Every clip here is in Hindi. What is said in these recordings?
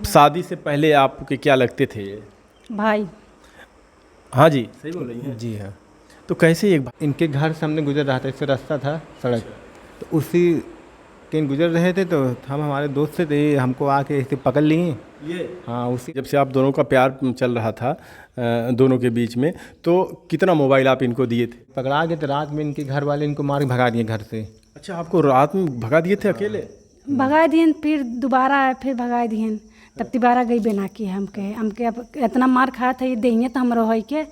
शादी से पहले आपके क्या लगते थे ये? भाई। हाँ जी, सही बोल रही हैं। जी हाँ। तो कैसे एक इनके घर सामने गुजर रहा था, इससे रास्ता था सड़क, तो उसी कहीं गुजर रहे थे, तो हम हमारे दोस्त से थे, हमको आके इसे पकड़ लिए। ये हाँ, उसी जब से आप दोनों का प्यार चल रहा था दोनों के बीच में, तो कितना मोबाइल आप इनको दिए थे? पकड़ा के तो रात में इनके घर वाले इनको मार के भगा दिए घर से। अच्छा, आपको रात में भगा दिए थे अकेले? भगा दिहन, फिर दोबारा आए, फिर भगा दिहन। तब दोबारा गई बिना की हमके अब इतना मार खाया था, ये देंगे तो हम रह के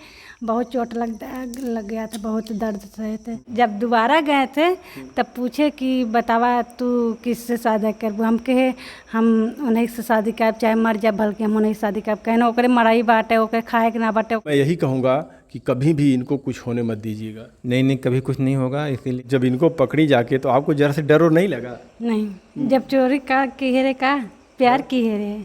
बहुत चोट लग गया था, बहुत दर्द रहे थे। जब दोबारा गए थे तब पूछे कि बतावा तू किससे शादी करबू? हम कहे हम उन्हीं से शादी करब, चाहे मर जाए बल्कि हम उन्हीं से शादी करब। कहना ओकरे मराई बाटे, ओकरे खाए के ना बाटे। मैं यही कहूँगा कि कभी भी इनको कुछ होने मत दीजिएगा। नहीं नहीं, कभी कुछ नहीं होगा। इसीलिए जब इनको पकड़ी जाके तो आपको जरा से डर और नहीं लगा? नहीं, जब चोरी का किहेरे का प्यार किहेरे।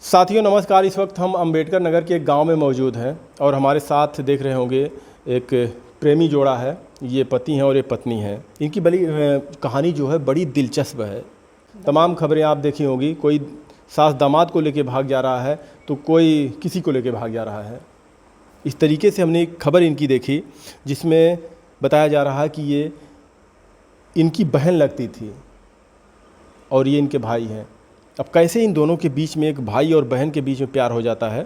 साथियों नमस्कार, इस वक्त हम अंबेडकर नगर के एक गांव में मौजूद हैं और हमारे साथ देख रहे होंगे एक प्रेमी जोड़ा है। ये पति हैं और ये पत्नी है। इनकी बड़ी कहानी जो है बड़ी दिलचस्प है। तमाम खबरें आप देखी होंगी, कोई सास दामाद को लेके भाग जा रहा है तो कोई किसी को लेके भाग जा रहा है। इस तरीके से हमने एक खबर इनकी देखी जिसमें बताया जा रहा है कि ये इनकी बहन लगती थी और ये इनके भाई हैं। अब कैसे इन दोनों के बीच में, एक भाई और बहन के बीच में प्यार हो जाता है,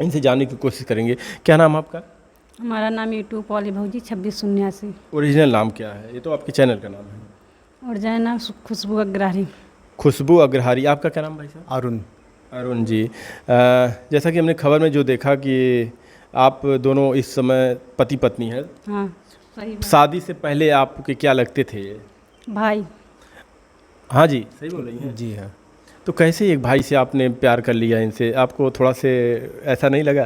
इनसे जानने की कोशिश करेंगे। क्या नाम आपका? हमारा नाम यूट्यूब पॉली भौजी 2679। ओरिजिनल नाम क्या है? ये तो आपके चैनल का नाम है। और जय नाम खुशबू अग्रहारी। खुशबू अग्रहारी। आपका क्या नाम भाई साहब? अरुण। अरुण जी। जैसा कि हमने खबर में जो देखा कि आप दोनों इस समय पति पत्नी हैं। हाँ सही बात। शादी से पहले आपके क्या लगते थे ये? भाई। हाँ जी, सही बोल रही हैं। जी हाँ। तो कैसे एक भाई से आपने प्यार कर लिया इनसे? आपको थोड़ा से ऐसा नहीं लगा?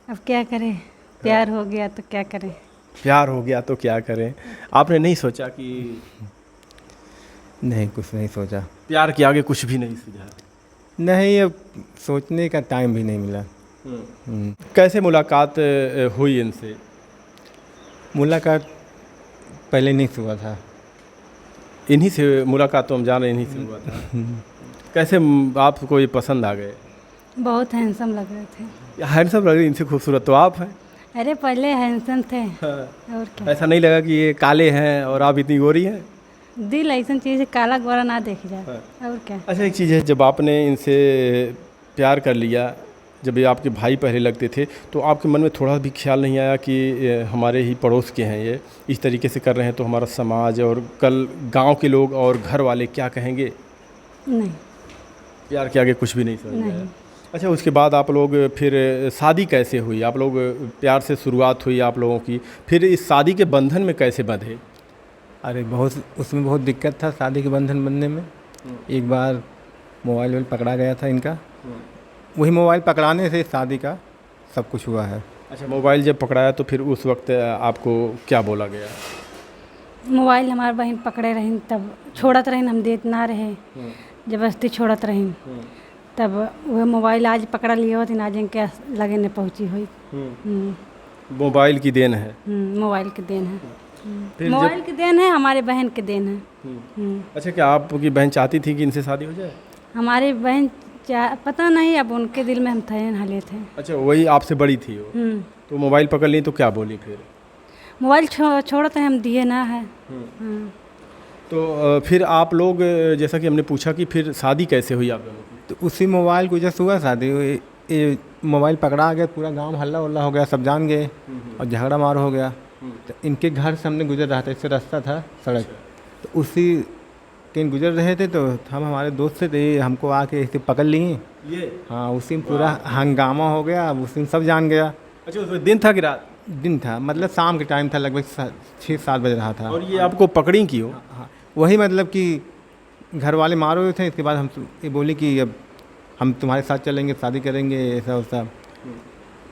अब क्या करें, प्यार हो गया तो क्या करें। प्यार हो गया तो क्या करें? आपने नहीं सोचा कि नहीं, कुछ नहीं सोचा। प्यार के आगे कुछ भी नहीं सूझा? नहीं, अब सोचने का टाइम भी नहीं मिला। कैसे मुलाकात हुई इनसे? मुलाकात पहले नहीं हुआ था। इन्हीं से मुलाकात तो हम जान रहे, इन्हीं से हुआ था। कैसे आपको ये पसंद आ गए? बहुत हैंडसम लग रहे थे। हैंडसम लग रही, इनसे खूबसूरत तो आप हैं। अरे पहले हैंडसम थे। हाँ। और क्या, ऐसा नहीं लगा कि ये काले हैं और आप इतनी गोरी हैं? दिल ऐसा चीज़ काला गोरा ना देख जाए। हाँ। और क्या। अच्छा, एक चीज़ है, जब आपने इनसे प्यार कर लिया, जब ये आपके भाई पहले लगते थे, तो आपके मन में थोड़ा भी ख्याल नहीं आया कि हमारे ही पड़ोस के हैं, ये इस तरीके से कर रहे हैं तो हमारा समाज और कल गांव के लोग और घर वाले क्या कहेंगे? नहीं। प्यार के आगे कुछ भी नहीं समझ नहीं। आया। अच्छा, उसके बाद आप लोग फिर शादी कैसे हुई? आप लोग प्यार से शुरुआत हुई आप लोगों की, फिर इस शादी के बंधन में कैसे बंधे? अरे उसमें बहुत दिक्कत था शादी के बंधन बनने में। एक बार मोबाइल पकड़ा गया था इनका, वही मोबाइल पकड़ाने से शादी का सब कुछ हुआ है। अच्छा, मोबाइल जब पकड़ाया तो फिर उस वक्त आपको क्या बोला गया? मोबाइल हमारे बहन पकड़े रही, तब छोड़त रही, हम देत ना रहे, जबरदस्ती छोड़त रही। तब वह मोबाइल आज पकड़ा लिए होती, आज इनके लगे न पहुँची हुई। मोबाइल की देन है। मोबाइल की देन है। फिर मोबाइल की देन है, हमारे बहन की देन है। अच्छा, क्या आपकी बहन चाहती थी कि इनसे शादी हो जाए? हमारी बहन पता नहीं, अब उनके दिल में हम थे हाले थे। अच्छा, वही आपसे बड़ी थी वो, तो मोबाइल पकड़ ली तो क्या बोली फिर? मोबाइल छोड़ते हम दिए ना है। तो फिर आप लोग, जैसा कि हमने पूछा कि फिर शादी कैसे हुई आप लोगों की? तो उसी मोबाइल को जैसे हुआ शादी, ये मोबाइल पकड़ा गया, पूरा गांव हल्ला उल्ला हो गया, सब जान गए और झगड़ा मार हो गया। तो इनके घर सामने गुजर रहा था, इससे रास्ता था सड़क, तो उसी कहीं गुजर रहे थे, तो हम हमारे दोस्त से थे, हमको आके इसे पकड़ लिए। ये हाँ, उसी में पूरा हंगामा हो गया। अब उसी में सब जान गया। अच्छा, उसमें दिन था कि रात? दिन था, मतलब शाम के टाइम था, लगभग 6-7 बज रहा था। और ये आपको पकड़ी क्यों? हाँ, वही मतलब कि घर वाले मारे हुए थे। इसके बाद हम ये बोली कि अब हम तुम्हारे साथ चलेंगे, शादी करेंगे, ऐसा वैसा।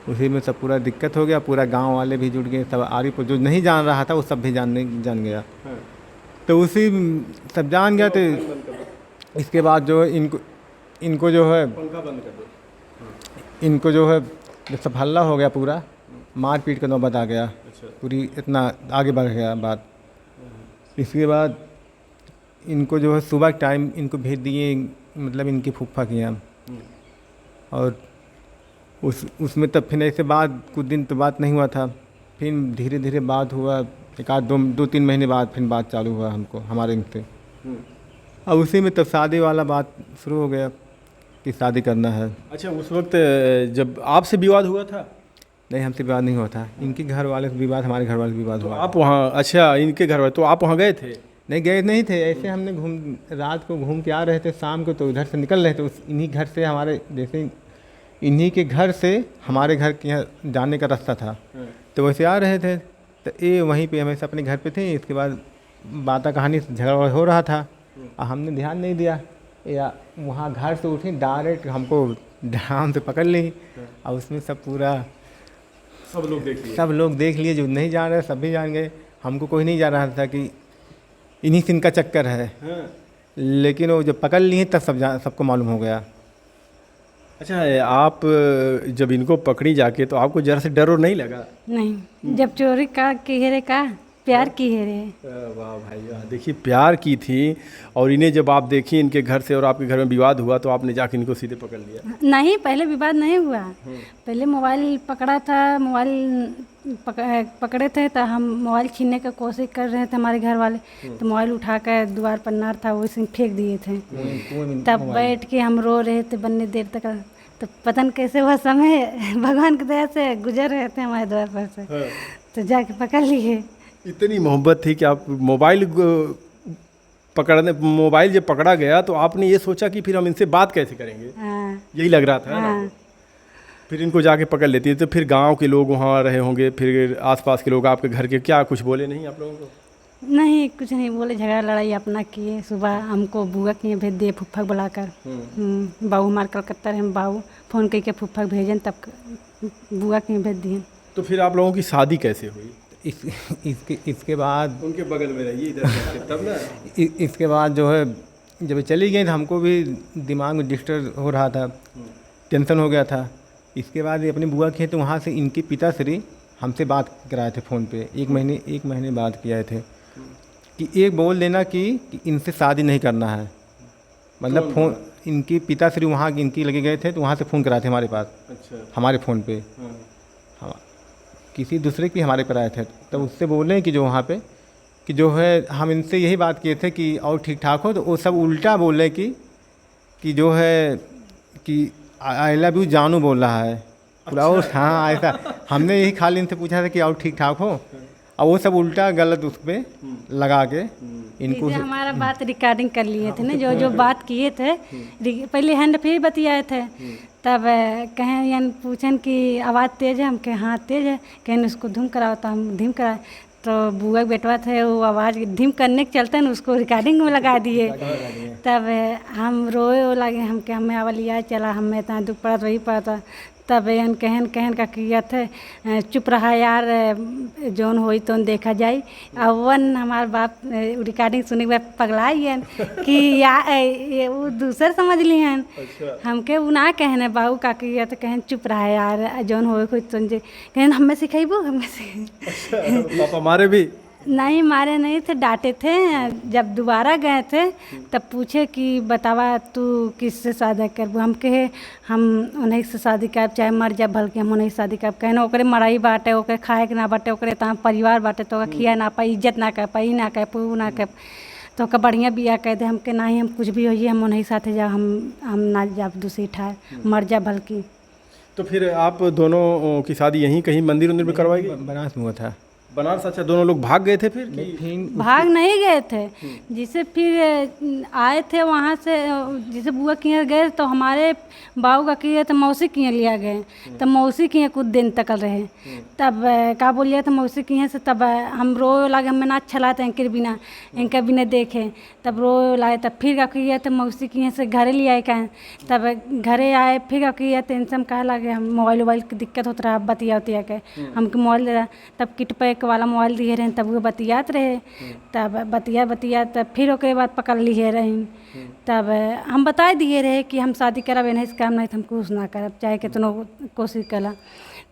उसी में सब पूरा दिक्कत हो गया, पूरा गांव वाले भी जुट गए, सब आरी पर जो नहीं जान रहा था वो सब भी जान गया। तो उसी सब जान गया। तो इसके बाद जो इनको जो है, इनको जो है जब सब हल्ला हो गया, पूरा मारपीट का नौबत आ गया। पूरी इतना आगे बढ़ गया बात। इसके बाद इनको जो है सुबह के टाइम इनको भेज दिए मतलब इनकी फूफा के यहाँ। और उसमें तब फिर ऐसे बाद कुछ दिन तो बात नहीं हुआ था, फिर धीरे धीरे बात हुआ, एक आध दो तीन महीने बाद फिर बात चालू हुआ हमको हमारे इनसे। और उसी में तब शादी वाला बात शुरू हो गया कि शादी करना है। अच्छा, उस वक्त जब आपसे विवाद हुआ था? नहीं, हमसे विवाद नहीं हुआ था, इनके घर वाले से विवाद, हमारे घर वाले से विवाद हुआ। आप वहाँ, अच्छा इनके घर वाले, तो आप वहाँ गए थे? नहीं, गए नहीं थे, ऐसे हमने रात को घूम के आ रहे थे, शाम को तो इधर से निकल रहे थे, इन्हीं घर से हमारे, जैसे इन्हीं के घर से हमारे घर के यहाँ जाने का रास्ता था, तो वैसे आ रहे थे, तो ये वहीं पे हमेशा अपने घर पे थे। इसके बाद बाता कहानी झगड़ा हो रहा था और हमने ध्यान नहीं दिया, या वहाँ घर से उठी डायरेक्ट हमको ड्राम से पकड़ ली और उसमें सब पूरा सब लोग देख लिए, जो नहीं जान रहे सब भी जान गए। हमको कोई नहीं जान रहा था कि इन्हीं से इनका चक्कर है, लेकिन वो जब पकड़ लिए तब सबको मालूम हो गया। अच्छा, आप जब इनको पकड़ी जाके तो आपको जरा से डर और नहीं लगा? नहीं, जब चोरी का किहेरे का प्यार की है रे। वाह भाई वाह, देखिए प्यार की थी, और इन्हें जब आप देखी इनके घर से और आपके घर में विवाद हुआ तो आपने जाके इनको सीधे पकड़ लिया? नहीं, पहले विवाद नहीं हुआ, पहले मोबाइल पकड़ा था, मोबाइल पकड़े थे तो हम मोबाइल छीनने का कोशिश कर रहे थे हमारे घर वाले, तो मोबाइल उठा कर द्वार पन्नार था वो इसमें फेंक दिए थे। तब बैठ के हम रो रहे थे बन्ने देर तक, तो पता नहीं कैसे वह समय भगवान की दया से गुजर रहे थे हमारे द्वार पर से, तो जाके पकड़ लिए। इतनी मोहब्बत थी कि आप मोबाइल मोबाइल जब पकड़ा गया तो आपने ये सोचा कि फिर हम इनसे बात कैसे करेंगे? हाँ, यही लग रहा था। हाँ। फिर इनको जाके पकड़ लेती है, तो फिर गांव के लोग वहाँ रहे होंगे, फिर आसपास के लोग आपके घर के, क्या कुछ बोले नहीं आप लोगों को? नहीं, कुछ नहीं बोले, झगड़ा लड़ाई अपना किए। सुबह हमको बुआ के यहाँ भेज दिए फूफा बुलाकर, बाबू हमारे कलकत्ता रहे, बाबू फ़ोन करके फूफा भेजन, तब बुआ के यहाँ भेज दिए। तो फिर आप लोगों की शादी कैसे हुई? इसके बाद उनके बगल में रहिए इधर तब ना। इसके बाद जो है जब चली गई तो हमको भी दिमाग में डिस्टर्ब हो रहा था, टेंशन हो गया था। इसके बाद ये अपनी बुआ के तो वहाँ से इनके पिताश्री हमसे बात कराए थे फ़ोन पे, एक महीने बात किए थे कि एक बोल देना कि इनसे शादी नहीं करना है। मतलब फ़ोन इनके पिताश्री वहाँ इनकी लगे गए थे, तो वहाँ से फ़ोन कराए थे हमारे पास। अच्छा। हमारे फ़ोन पे हाँ, किसी दूसरे की हमारे पर आए थे, तब उससे बोले कि जो वहाँ पे कि जो है हम इनसे यही बात किए थे कि और ठीक ठाक हो, तो वो सब उल्टा बोले कि जो है कि आई लव यू जानू बोल रहा है पूरा। और हाँ, ऐसा हमने यही खाली इनसे पूछा था कि और ठीक ठाक हो, और वो सब उल्टा गलत उस पर लगा के इनको हमारा बात रिकॉर्डिंग कर लिए थे ना, जो बात किए थे, पहले हैंड फ्री बतियाए थे, तब कहें यानी पूछन कि आवाज़ तेज़ है, हम कहें हाँ तेज़ है, कहें उसको धूम कराओ, तो हम धीम कराए, तो बुआ बेटवा थे वो आवाज़ धीम करने के चलते ना उसको रिकॉर्डिंग में लगा दिए। तब हम रोए लगे, हम के हमें आवलिया चला, हमें इतना दुख पड़ा, वही पड़ा था। तब एहन कहन का किया थे, चुप रहा यार, जौन होई तो देखा जाए। अवन हमारे बाप रिकॉर्डिंग सुने के बाद पगलाइयन कि ये वो दूसर समझ लियन। हमके वो ना कहने बाबू का किया तो कहन चुप रहा यार, जौन होई कोई समझे, कहन हमें सिखेबो, हमें पापा मारे भी नहीं, मारे नहीं थे, डांटे थे। जब दोबारा गए थे तब पूछे कि बतावा तू किससे शादी करबो, हम कहे हम उन्हीं से शादी करब, चाहे मर जा भल के हम उन्हीं से शादी करब। कहने ओकरे मराई बाटे, ओकरे खाए के ना बाटे, ओकरे ता परिवार बाटे, तो खिया ना पाई, इज्जत ना कर पाई, ना कर पू ना कर, तो ओकर बढ़िया बिया कह दे। हमके नहीं, हम कुछ भी होइए हम उन्हीं साथे जा, हम ना जाब दूसरी ठाए, मर जा भल की। तो फिर आप दोनों की शादी यहीं कहीं मंदिर में करवाई गई? बनारस में हुआ था। बनारस? अच्छा, दोनों लोग भाग गए थे फिर भाग नहीं गए थे, जिसे फिर आए थे वहाँ से, जिसे बुआ के यहाँ गए तो हमारे बाबू का किए तो मौसी के यहाँ लिया गए, तब मौसी के यहाँ कुछ दिन तक रहे। तब का बोलिए तो मौसी के यहाँ से तब हम रो लगे, हमें ना अच्छा लगा इनके बिना देखे, तब रो लाए। तब फिर का किया तो मौसी के यहाँ से घरे ले आए, कहें तब घरे आए, फिर का किया टेंशन कहा लगे, हम मोबाइल वोबाइल की दिक्कत होता रहा, बतिया के हमको मोबाइल दे रहा, तब किट पैक वाला मोबाइल दिए रहे, तब वो बतियात रहे। तब बतिया तब फिर ओके बाद पकड़ लिए रही। तब हम बता दिए रहे कि हम शादी करब, नहीं से काम नहीं तो हम कुछ ना करब, चाहे कितनो कोशिश कला।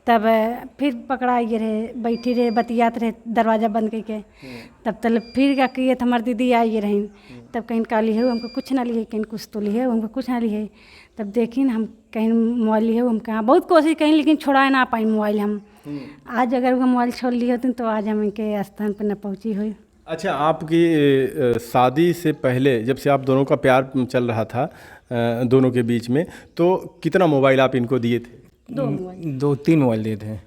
तब फिर पकड़ा ये रहे, बैठी रहे, बतियात रहे दरवाज़ा बंद करके। तब तल फिर क्या किए तो हमारी दीदी आई ये रही, तब कहीं का लिए हमको कुछ ना लिए, कहीं कुछ तो लिए हमको कुछ ना लिए। तब देखी ना हम कहीं मोबाइल लिए हम कहाँ बहुत कोशिश कहीं, लेकिन छुड़ा ना पाई मोबाइल हम। आज अगर वो मोबाइल छोड़ लिए होते तो आज हम इनके स्थान पर न पहुँची हुई। अच्छा, आपकी शादी से पहले जब से आप दोनों का प्यार चल रहा था दोनों के बीच में, तो कितना मोबाइल आप इनको दिए थे? 2-3 मोबाइल दिए थे।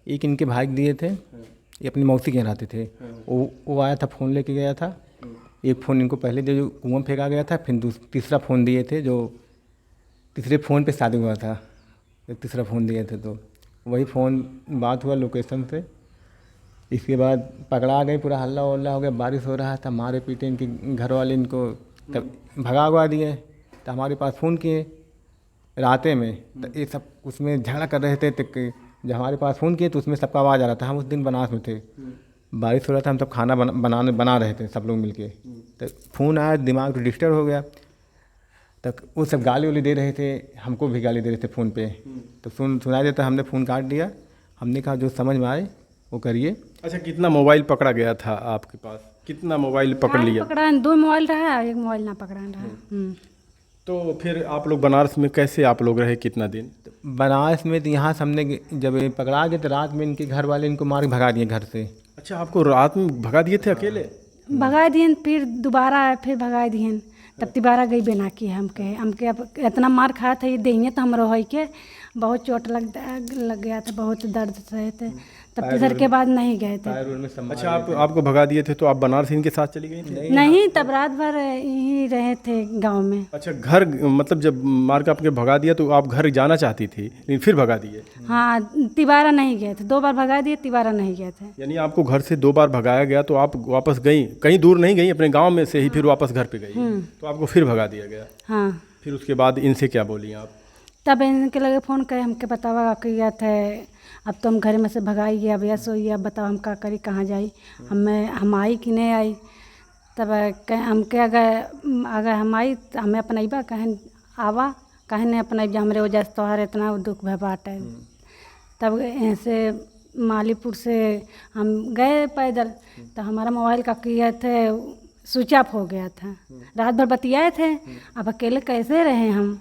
एक इनके भाई को दिए थे, ये अपनी मौसी के यहाँ रहते थे। वो आया था, फ़ोन लेके गया था। एक फ़ोन इनको पहले जो कुआं में फेंका गया था, फिर तीसरा फ़ोन दिए थे, जो तीसरे फ़ोन पे शादी हुआ था, तीसरा फ़ोन दिए थे। तो वही फ़ोन बात हुआ लोकेशन से। इसके बाद पकड़ा गए, पूरा हल्ला वल्ला हो गया, बारिश हो रहा था, मारे पीटे इनके घर वाले इनको, तब भगा दिए। तो हमारे पास फ़ोन किए राते में, तो ये सब उसमें झगड़ा कर रहे थे। तो जब हमारे पास फ़ोन किए तो उसमें सबका आवाज़ आ रहा था। हम उस दिन बनारस में थे, बारिश हो रहा था, हम सब खाना बना रहे थे सब लोग मिलके। तो फ़ोन आया, दिमाग तो डिस्टर्ब हो गया। तक वो सब गाली वाली दे रहे थे, हमको भी गाली दे रहे थे फ़ोन पे। तो सुनाई देता, हमने फ़ोन काट दिया। हमने कहा जो समझ में आए वो करिए। अच्छा, कितना मोबाइल पकड़ा गया था आपके पास? कितना मोबाइल पकड़ लिया? पकड़ा 2 मोबाइल रहा, एक मोबाइल ना पकड़ा रहा। तो फिर आप लोग बनारस में कैसे आप लोग रहे, कितना दिन? बनारस में तो यहाँ से हमने जब ये पकड़ा गए तो रात में इनके घर वाले इनको मार के भगा दिए घर से। अच्छा, आपको रात में भगा दिए थे अकेले? भगा दिए, फिर दोबारा फिर भगा दिए। तब तिबारा गई बिना की हमके अब इतना मार खाया था ये देंगे तो हम रोई के बहुत चोट लग गया था, बहुत दर्द सहे थे। तब तीसर के बाद नहीं गए थे। अच्छा, आपको भगा दिए थे तो आप बनारस इनके साथ चली गई थी? नहीं, तब रात भर यहीं रहे थे गांव में। अच्छा, घर मतलब जब मार के आपके भगा दिया तो आप घर जाना चाहती थी, लेकिन फिर भगा दिए? हाँ, तिबारा नहीं गए थे, 2 बार भगा दिए, तिबारा नहीं गए थे। यानी आपको घर से 2 बार भगाया गया तो आप वापस गई, कहीं दूर नहीं गई, अपने गांव में से ही फिर वापस घर पे गई, तो आपको फिर भगा दिया गया? हाँ। फिर उसके बाद इनसे क्या बोली आप? तब इनके लगे फ़ोन करे, हमके बतावा किया थे, अब तो हम घर में से भगाई गया, अब यस होइए, अब बताओ हम का करी, कहाँ जाई, हम आई कि नहीं आई। तब हमके अगर हम आई तो हमें अपनैबा कहें आवा, कहें नहीं अपनैब, हमरे वजह से तोहार इतना दुख भय बाटे। तब ऐसे मालीपुर से हम गए पैदल, तो हमारा मोबाइल का किया थे स्विच ऑफ हो गया था। रात भर बतियाए थे, अब अकेले कैसे रहे हम।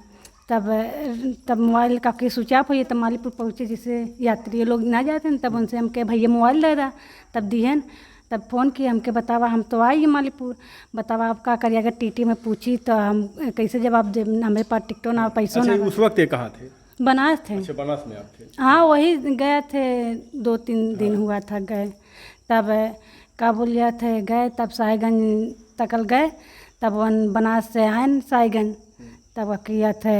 तब मोबाइल का स्विच ऑफ हुई, तब मालीपुर पहुँचे, जिससे यात्री लोग ना जाते हैं, तब उनसे हम कहे भैया मोबाइल दे रहा, तब दिहन। तब फ़ोन किए, हमके बतावा हम तो आई मालीपुर, बतावा आप का करिए। अगर टीटी में पूछी तो हम कैसे जवाब दे, हमारे पास टिकटों ना पैसों ना। उस वक्त ये कहाँ थे? बनारस थे। अच्छा, बनारस में आप थे? हाँ, वही गए थे, 2-3 दिन हुआ था गए। तब का बोलिया थे गए, तब साहिबगंज तकल गए, तब बनारस से आए साहिबगंज। तब किया थे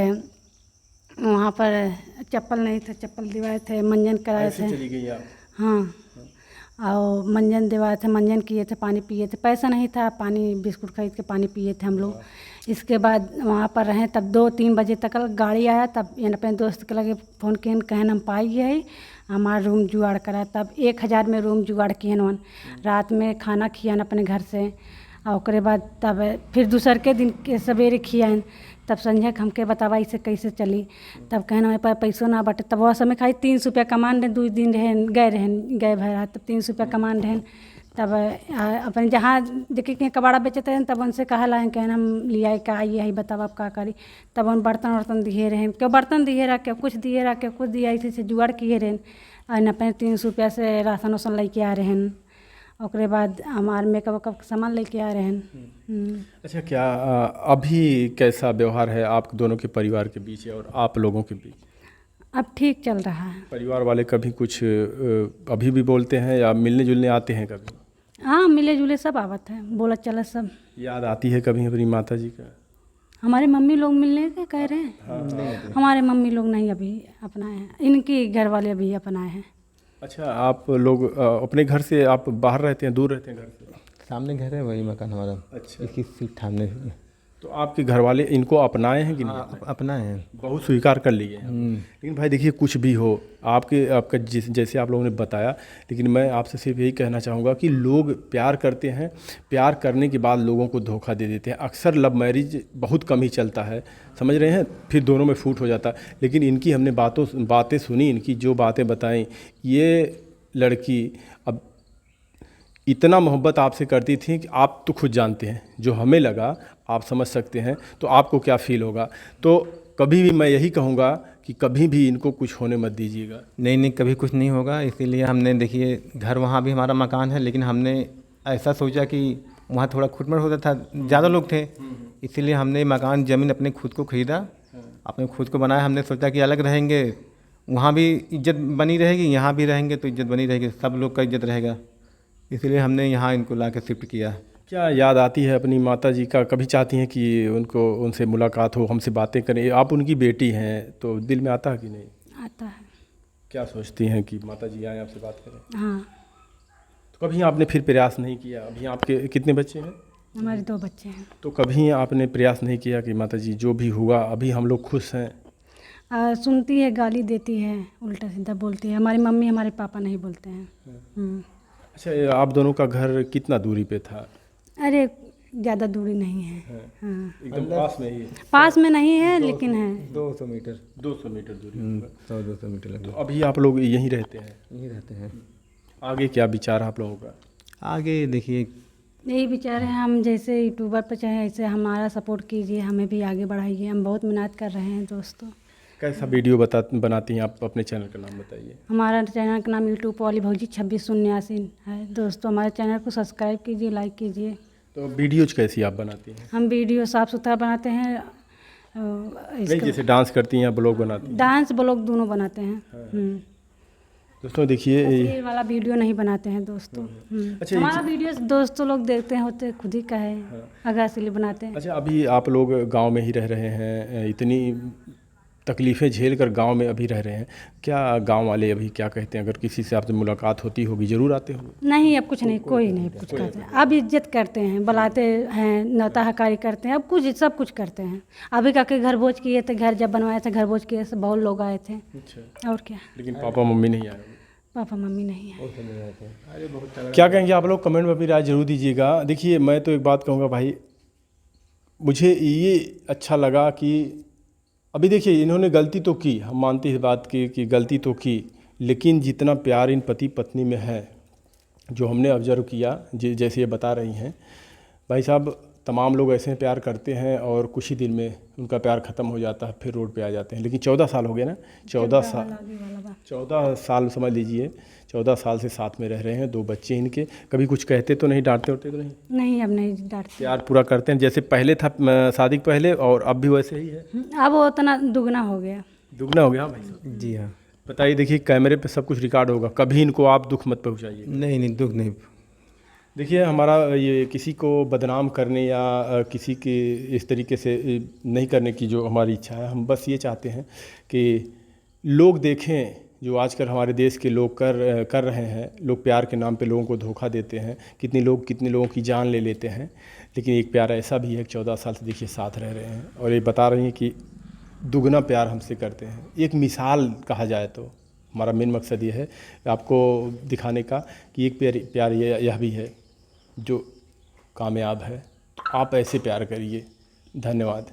वहाँ पर चप्पल नहीं थे, चप्पल दिवाए थे, मंजन कराए थे। चली गई आप? हाँ, और मंजन दिवाए थे, मंजन किए थे, पानी पिए थे, पैसा नहीं था, पानी बिस्कुट खरीद के पानी पिए थे हम लोग। इसके बाद वहाँ पर रहें, तब 2-3 बजे तक गाड़ी आया, तब अपने दोस्त के लगे फ़ोन किए, कहन हम पाई है हमारा रूम जुगाड़ करा। तब 1000 में रूम जुगाड़ किए वन, रात में खाना खियान अपने घर से, और उसके बाद तब फिर दूसर के दिन के सवेरे खियान। तब संझा हमके बतावा इसे कैसे चली। तब कहना हमारे पास पैसों ना बटे, तब वह समय खाली 300 रुपया कमान रहे, 2 दिन रहें गए भरा, तब 300 रुपया कमान रहें। तब अपन जहाँ देखे कि कबाड़ा बेचते हैं, तब उनसे कहा लाए, कहना हम लिया का आइए है, बतावा आप का करी। तब उन बर्तन वर्तन दिए रहें, क्यों बर्तन दिए रहा, क्या कुछ दिए रहा, क्या कुछ दिया, ऐसे जुगाड़ किए रहें। और अपने 300 रुपया से राशन वासन लेके आ रहे हैं। उसके बाद हमारे मेकअप वेकअप का सामान लेके आ रहे हैं। अच्छा, क्या अभी कैसा व्यवहार है आप दोनों के परिवार के बीच और आप लोगों के बीच? अब ठीक चल रहा है। परिवार वाले कभी कुछ अभी भी बोलते हैं या मिलने जुलने आते हैं कभी? हाँ, मिले जुले सब आवत है, बोला चला सब। याद आती है कभी अपनी माता जी का? हमारे मम्मी लोग मिलने के कह रहे हैं। हमारे मम्मी लोग नहीं अभी अपनाए हैं, इनकी घर वाले अभी अपनाए हैं। अच्छा, आप लोग अपने घर से आप बाहर रहते हैं, दूर रहते हैं घर से? सामने घर है, वही मकान हमारा। अच्छा। इसकी सीट थामने। तो आपके घर वाले इनको अपनाए हैं कि नहीं? हाँ, अपना है। बहुत स्वीकार कर लिए हैं। लेकिन भाई देखिए, कुछ भी हो, आपका जैसे आप लोगों ने बताया, लेकिन मैं आपसे सिर्फ यही कहना चाहूँगा कि लोग प्यार करते हैं, प्यार करने के बाद लोगों को धोखा दे देते हैं। अक्सर लव मैरिज बहुत कम ही चलता है, समझ रहे हैं, फिर दोनों में फूट हो जाता है। लेकिन इनकी हमने बातें सुनी, इनकी जो बातें बताई, ये लड़की अब इतना मोहब्बत आपसे करती थी कि आप तो खुद जानते हैं, जो हमें लगा आप समझ सकते हैं, तो आपको क्या फ़ील होगा। तो कभी भी मैं यही कहूँगा कि कभी भी इनको कुछ होने मत दीजिएगा। नहीं नहीं, कभी कुछ नहीं होगा। इसीलिए हमने, देखिए, घर वहाँ भी हमारा मकान है, लेकिन हमने ऐसा सोचा कि वहाँ थोड़ा खुटमट होता था, ज़्यादा लोग थे, इसीलिए हमने मकान ज़मीन अपने खुद को खरीदा, अपने खुद को बनाया। हमने सोचा कि अलग रहेंगे, वहाँ भी इज्जत बनी रहेगी, यहाँ भी रहेंगे तो इज्जत बनी रहेगी, सब लोग का इज्जत रहेगा। इसलिए हमने यहाँ इनको ला कर शिफ्ट किया। क्या याद आती है अपनी माता जी का? कभी चाहती हैं कि उनसे मुलाकात हो, हमसे बातें करें? आप उनकी बेटी हैं, तो दिल में आता है कि नहीं? आता है। क्या सोचती हैं कि माता जी आएँ, आपसे बात करें? हाँ, तो कभी आपने फिर प्रयास नहीं किया? अभी आपके कितने बच्चे हैं? हमारे 2 बच्चे हैं। तो कभी आपने प्रयास नहीं किया कि माता जी जो भी हुआ अभी हम लोग खुश हैं? सुनती है, गाली देती है, उल्टा सीधा बोलती है। हमारी मम्मी हमारे पापा नहीं बोलते हैं। अच्छा, आप दोनों का घर कितना दूरी पे था? अरे ज़्यादा दूरी नहीं है। हाँ, एकदम पास में ही है? पास में नहीं है, लेकिन है। 200 मीटर 200 मीटर दूरी होगा। 100-200 मीटर तो लगभग अभी आप लोग यहीं रहते हैं? यहीं रहते हैं। आगे क्या विचार है आप लोगों का? आगे देखिए, यही विचार है, हम जैसे यूट्यूबर पर चाहे ऐसे हमारा सपोर्ट कीजिए, हमें भी आगे बढ़ाइए। हम बहुत मेहनत कर रहे हैं दोस्तों। कैसा वीडियो बनाती हैं आप? अपने चैनल का नाम बताइए। हमारा चैनल का नाम यूट्यूब वाली भौजी 2679 है दोस्तों। हमारे चैनल को सब्सक्राइब कीजिए, लाइक कीजिए। तो वीडियोज कैसी आप बनाती हैं? हम वीडियो साफ़ सुथरा बनाते हैं। नहीं, जैसे डांस करती हैं या ब्लॉग बनाती हैं? डांस ब्लॉग दोनों बनाते हैं। दोस्तों देखिए, तस्वीर वाला वीडियो नहीं बनाते हैं दोस्तों। अच्छा, हमारा वीडियो दोस्तों लोग देखते हैं, होते खुद ही का है, अगर इसलिए बनाते हैं। अच्छा, अभी आप लोग गांव में ही रह रहे हैं, इतनी तकलीफ़ें झेल कर गाँव में अभी रह रहे हैं, क्या गांव वाले अभी क्या कहते हैं? अगर किसी से आपसे मुलाकात होती होगी, ज़रूर आते होंगे? नहीं, अब कुछ नहीं, कोई नहीं कुछ कहते हैं। अब इज्जत करते हैं, बुलाते हैं, न्योता हकारी करते हैं, अब कुछ सब कुछ करते हैं। अभी का के घर भोज किए थे, घर जब बनवाए थे, घर भोज किए, बहुत लोग आए थे। अच्छा, और क्या, लेकिन पापा मम्मी नहीं आए? पापा मम्मी नहीं है। क्या कहेंगे आप लोग? कमेंट में अपनी राय जरूर दीजिएगा। देखिए, मैं तो एक बात कहूँगा भाई, मुझे ये अच्छा लगा कि अभी देखिए, इन्होंने गलती तो की, हम मानते हैं इस बात की कि गलती तो की, लेकिन जितना प्यार इन पति पत्नी में है, जो हमने ऑब्जर्व किया, जैसे ये बता रही हैं, भाई साहब, तमाम लोग ऐसे प्यार करते हैं और कुछ ही दिन में उनका प्यार ख़त्म हो जाता है, फिर रोड पे आ जाते हैं। लेकिन 14 साल हो गए ना, 14 साल समझ लीजिए, 14 साल से साथ में रह रहे हैं, 2 बच्चे इनके। कभी कुछ कहते तो नहीं, डांटते उठते तो नहीं? नहीं, अब नहीं डांटते। प्यार पूरा करते हैं जैसे पहले था, शादी के पहले, और अब भी वैसे ही है? अब वो उतना दुगना हो गया। दुगना हो गया? हाँ भाई साहब। जी हाँ। बताइए, देखिए कैमरे पे सब कुछ रिकॉर्ड होगा, कभी इनको आप दुख मत पहुंचाइए। नहीं नहीं, दुख नहीं। देखिए, हमारा ये किसी को बदनाम करने या किसी के इस तरीके से नहीं करने की जो हमारी इच्छा है, हम बस ये चाहते हैं कि लोग देखें जो आजकल हमारे देश के लोग कर रहे हैं। लोग प्यार के नाम पे लोगों को धोखा देते हैं, कितने लोगों की जान ले लेते हैं। लेकिन एक प्यार ऐसा भी है कि 14 साल से देखिए साथ रह रहे हैं, और ये बता रही हैं कि दुगना प्यार हमसे करते हैं। एक मिसाल कहा जाए तो हमारा मेन मकसद ये है आपको दिखाने का कि एक प्यार यह भी है जो कामयाब है। तो आप ऐसे प्यार करिए। धन्यवाद।